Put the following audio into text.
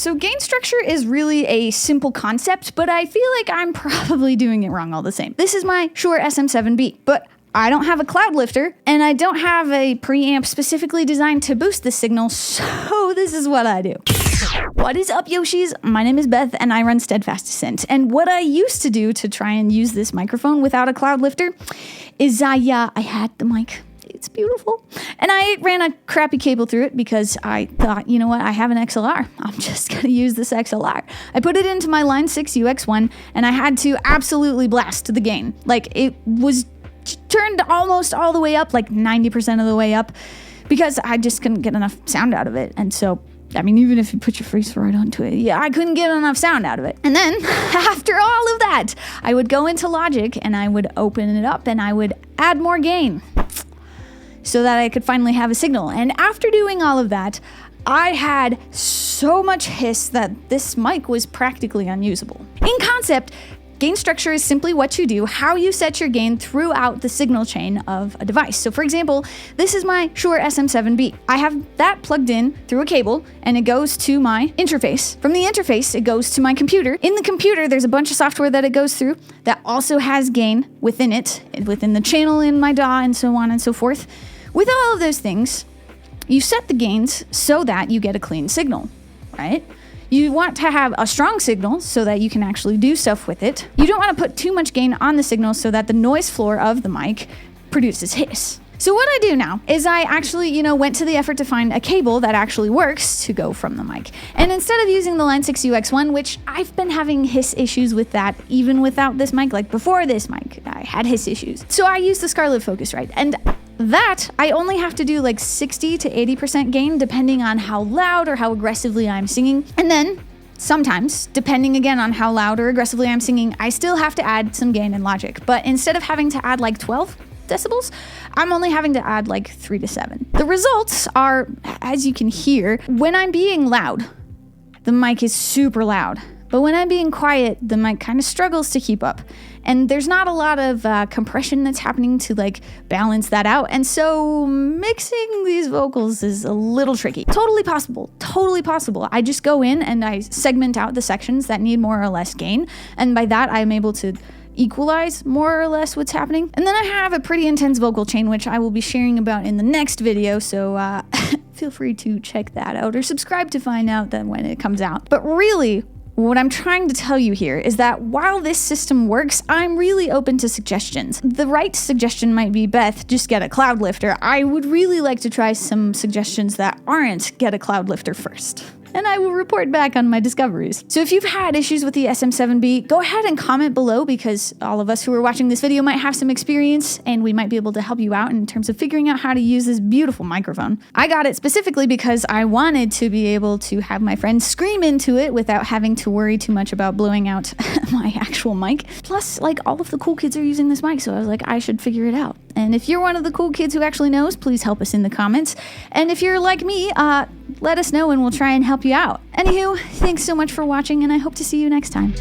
So gain structure is really a simple concept, but I feel like I'm probably doing it wrong all the same. This is my Shure SM7b, but I don't have a cloud lifter, and I don't have a preamp specifically designed to boost the signal, so this is what I do. What is up, Yoshis? My name is Beth, and I run Steadfast Ascent. And what I used to do to try and use this microphone without a cloud lifter is I had the mic. It's beautiful. And I ran a crappy cable through it because I thought, you know what, I have an XLR. I'm just going to use this XLR. I put it into my Line 6 UX1, and I had to absolutely blast the gain. Like, it was turned almost all the way up, like 90% of the way up, because I just couldn't get enough sound out of it. And so, I mean, even if you put your face right onto it, yeah, I couldn't get enough sound out of it. And then, after all of that, I would go into Logic, and I would open it up, and I would add more gain so that I could finally have a signal. And after doing all of that, I had so much hiss that this mic was practically unusable. In concept, gain structure is simply what you do, how you set your gain throughout the signal chain of a device. So for example, this is my Shure SM7b. I have that plugged in through a cable, and it goes to my interface. From the interface, it goes to my computer. In the computer, there's a bunch of software that it goes through that also has gain within it, within the channel in my DAW, and so on and so forth. With all of those things, you set the gains so that you get a clean signal, right? You want to have a strong signal so that you can actually do stuff with it. You don't want to put too much gain on the signal so that the noise floor of the mic produces hiss. So what I do now is I actually, went to the effort to find a cable that actually works to go from the mic. And instead of using the Line 6 UX1, which I've been having hiss issues with that even without this mic, like before this mic, I had hiss issues. So I used the Scarlett Focusrite, and that I only have to do like 60 to 80% gain depending on how loud or how aggressively I'm singing. And then sometimes, depending again on how loud or aggressively I'm singing, I still have to add some gain in Logic. But instead of having to add like 12 decibels, I'm only having to add like 3 to 7. The results are, as you can hear, when I'm being loud, the mic is super loud. But when I'm being quiet, the mic kind of struggles to keep up. And there's not a lot of compression that's happening to like balance that out. And so mixing these vocals is a little tricky. Totally possible. Totally possible. I just go in and I segment out the sections that need more or less gain. And by that, I'm able to equalize more or less what's happening. And then I have a pretty intense vocal chain, which I will be sharing about in the next video. So feel free to check that out or subscribe to find out that when it comes out. But really, what I'm trying to tell you here is that while this system works, I'm really open to suggestions. The right suggestion might be, Beth, just get a cloud lifter. I would really like to try some suggestions that aren't get a cloud lifter first. And I will report back on my discoveries. So if you've had issues with the SM7b, go ahead and comment below, because all of us who are watching this video might have some experience and we might be able to help you out in terms of figuring out how to use this beautiful microphone. I got it specifically because I wanted to be able to have my friends scream into it without having to worry too much about blowing out my actual mic. Plus, like, all of the cool kids are using this mic, so I was like, I should figure it out. And if you're one of the cool kids who actually knows, please help us in the comments. And if you're like me, let us know and we'll try and help you out. Anywho, thanks so much for watching, and I hope to see you next time.